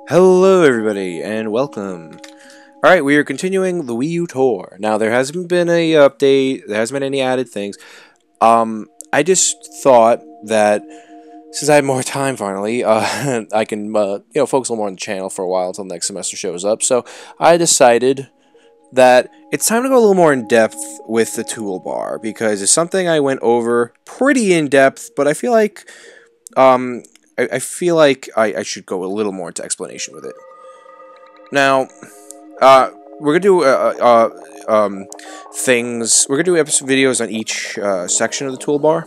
Hello everybody and welcome. Alright, we are continuing the Wii U tour. Now there hasn't been any update, there hasn't been any added things. I just thought that since I have more time finally, I can focus a little more on the channel for a while until next semester shows up. So I decided that it's time to go a little more in depth with the toolbar because it's something I went over pretty in depth, but I feel like I feel like I should go a little more into explanation with it. Now, we're gonna do things. We're gonna do videos on each section of the toolbar,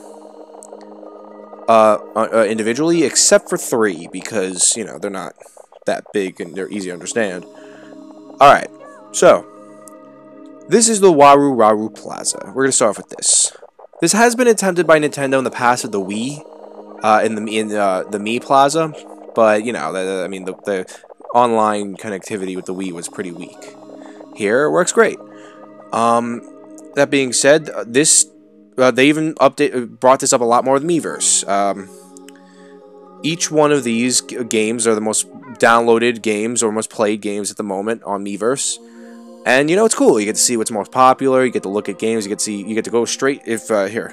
individually, except for 3 because they're not that big and they're easy to understand. All right, so this is the Waru Plaza. We're gonna start off with this. This has been attempted by Nintendo in the past with the Wii. In the Mii Plaza, but the online connectivity with the Wii was pretty weak. Here it works great. That being said, they even brought this up a lot more with Miiverse. Each one of these games are the most downloaded games or most played games at the moment on Miiverse, and it's cool. You get to see what's most popular. You get to look at games. You get to go straight here.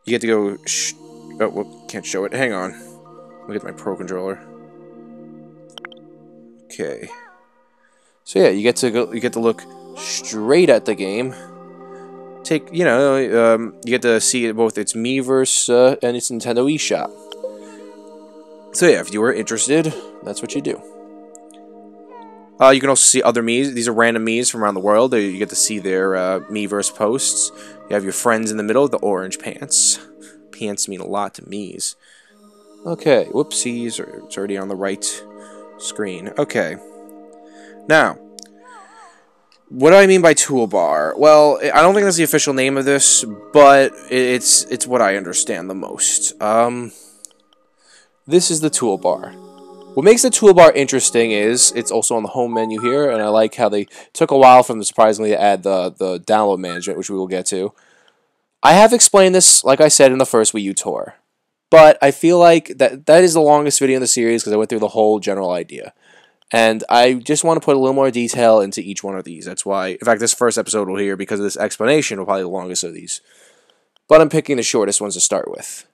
You get to go. Oh, well, can't show it. Hang on. Look at my Pro controller. Okay. So yeah, you get to go. You get to look straight at the game. You get to see both its Miiverse and its Nintendo eShop. So yeah, if you were interested, that's what you do. You can also see other Miis. These are random Miis from around the world. You get to see their Miiverse posts. You have your friends in the middle, the orange pants. Pants mean a lot to Miis. Okay, whoopsies, it's already on the right screen. Okay. Now, what do I mean by toolbar? Well, I don't think that's the official name of this, but it's what I understand the most. This is the toolbar. What makes the toolbar interesting is it's also on the home menu here, and I like how they took a while for them surprisingly to add the download management, which we will get to. I have explained this, like I said, in the first Wii U tour, but I feel like that is the longest video in the series because I went through the whole general idea, and I just want to put a little more detail into each one of these. That's why, in fact, this first episode will here because of this explanation will probably be the longest of these, but I'm picking the shortest ones to start with.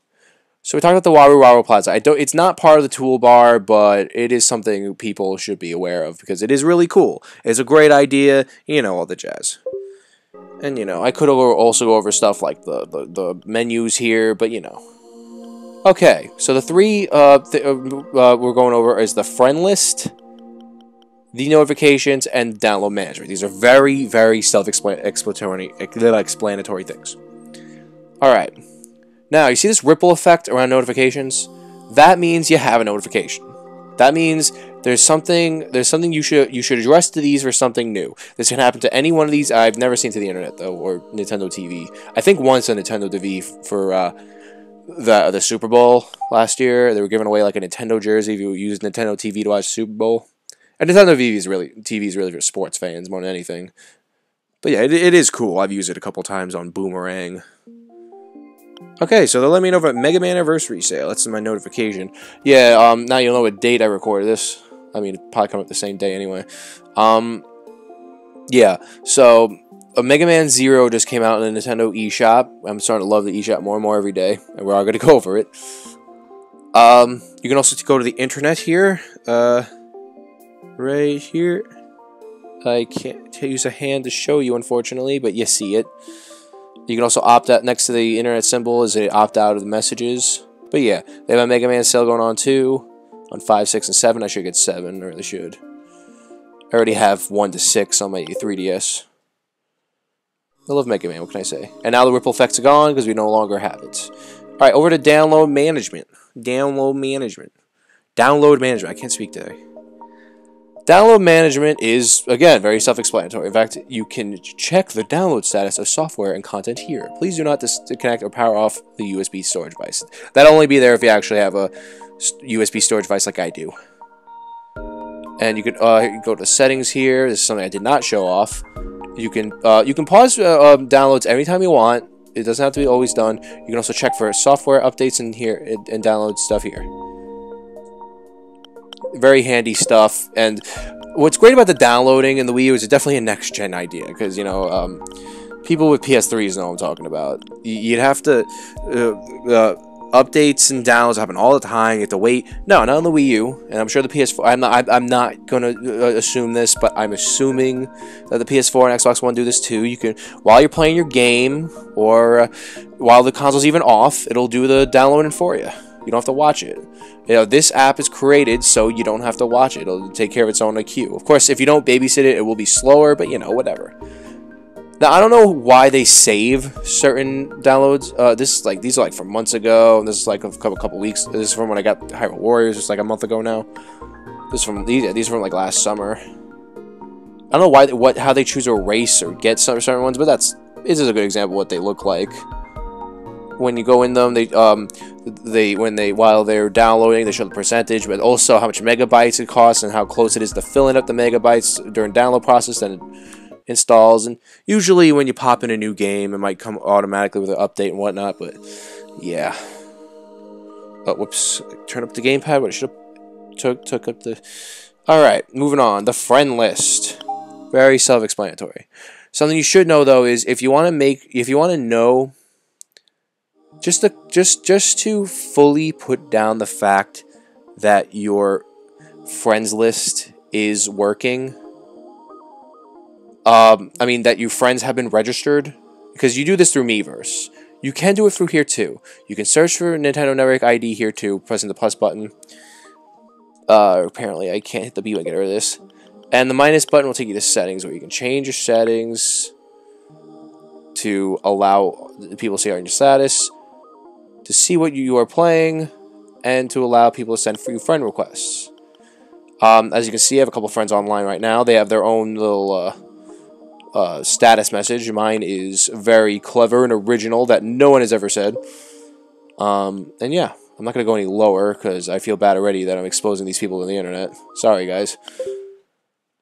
So we talked about the Waru Plaza. It's not part of the toolbar, but it is something people should be aware of because it is really cool. It's a great idea, all the jazz. And I could also go over stuff like the menus here, but Okay, so the 3 we're going over is the friend list, the notifications, and download management. These are very, very self-explanatory things. Alright. Now, you see this ripple effect around notifications? That means you have a notification. That means there's something you should address to these for something new. This can happen to any one of these. I've never seen to the internet though, or Nintendo TV. I think once on Nintendo TV for the Super Bowl last year, they were giving away like a Nintendo jersey if you used Nintendo TV to watch Super Bowl. And Nintendo TV is really for sports fans more than anything. But yeah, it is cool. I've used it a couple times on Boomerang. Okay, so they'll let me know about Mega Man Anniversary Sale. That's my notification. Yeah, now you'll know what date I recorded this. I mean, it'll probably come up the same day anyway. Yeah, so Mega Man 0 just came out in the Nintendo eShop. I'm starting to love the eShop more and more every day, and we're all going to go over it. You can also go to the internet here. Right here. I can't use a hand to show you, unfortunately, but you see it. You can also opt out next to the internet symbol is they opt out of the messages. But yeah, they have a Mega Man sale going on too. On 5, 6, and 7. I should get 7. I really should. I already have 1 to 6 on my 3DS. I love Mega Man, what can I say? And now the ripple effects are gone because we no longer have it. Alright, over to download management. Download management. I can't speak today. Download management is, again, very self-explanatory. In fact, you can check the download status of software and content here. Please do not disconnect or power off the USB storage device. That'll only be there if you actually have a USB storage device like I do. And you can go to settings here. This is something I did not show off. You can pause downloads anytime you want. It doesn't have to be always done. You can also check for software updates in here and download stuff here. very handy stuff. And what's great about the downloading in the Wii U is it's definitely a next-gen idea, because, you know, people with PS3s know what I'm talking about. You'd have to, updates and downloads happen all the time. You have to wait. No, not on the Wii U, and I'm sure the PS4. I'm not gonna assume this, but I'm assuming that the PS4 and Xbox One do this too. You can, while you're playing your game, or while the console's even off, it'll do the downloading for you. You don't have to watch it. You know, this app is created so you don't have to watch it. It'll take care of its own queue. Of course, if you don't babysit it, it will be slower, but you know, whatever. Now, I don't know why they save certain downloads. These are like from months ago, and this is like a couple weeks. This is from when I got Hyrule Warriors, just like a month ago now. This is from these are from like last summer. I don't know how they choose to erase or get certain ones, but this is a good example of what they look like. When you go in them, while they're downloading, they show the percentage, but also how much megabytes it costs and how close it is to filling up the megabytes during download process. Then installs, and usually when you pop in a new game, it might come automatically with an update and whatnot, but yeah. Oh, whoops, turn up the gamepad. What I should have took up the... Alright, moving on. The friend list. Very self-explanatory. Something you should know, though, is if you want to know, just to fully put down the fact that your friends list is working, that your friends have been registered, because you do this through Miiverse. You can do it through here too. You can search for Nintendo Network ID here too, pressing the plus button. Apparently I can't hit the B button to get rid of this. And the minus button will take you to settings, where you can change your settings to allow people to see your status, to see what you are playing, and to allow people to send you friend requests. As you can see, I have a couple friends online right now. They have their own little status message. Mine is very clever and original that no one has ever said. And yeah, I'm not going to go any lower because I feel bad already that I'm exposing these people to the internet. Sorry, guys.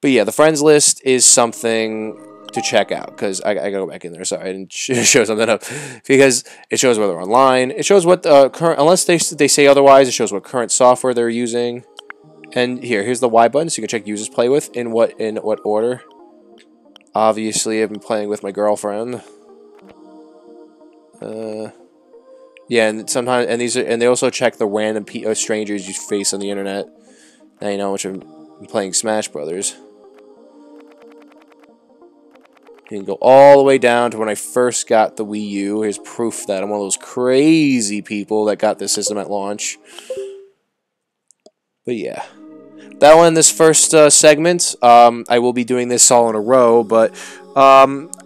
But yeah, the friends list is something to check out, because I gotta go back in there. Sorry, I didn't show something up, because it shows whether they're online. It shows what current, unless they say otherwise, it shows what current software they're using. And here's the Y button, so you can check users play with in what order. Obviously, I've been playing with my girlfriend. Yeah, and sometimes, and they also check the random strangers you face on the internet. Now you know how much I'm playing Smash Brothers. You can go all the way down to when I first got the Wii U. Here's proof that I'm one of those crazy people that got this system at launch. But yeah. That one, this first segment, I will be doing this all in a row, but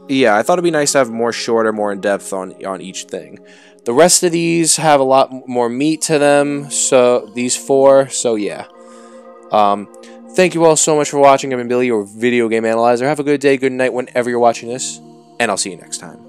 yeah, I thought it'd be nice to have more shorter, more in-depth on each thing. The rest of these have a lot more meat to them, so these four, so yeah. Thank you all so much for watching. I've been Billy, your video game analyzer. Have a good day, good night, whenever you're watching this, and I'll see you next time.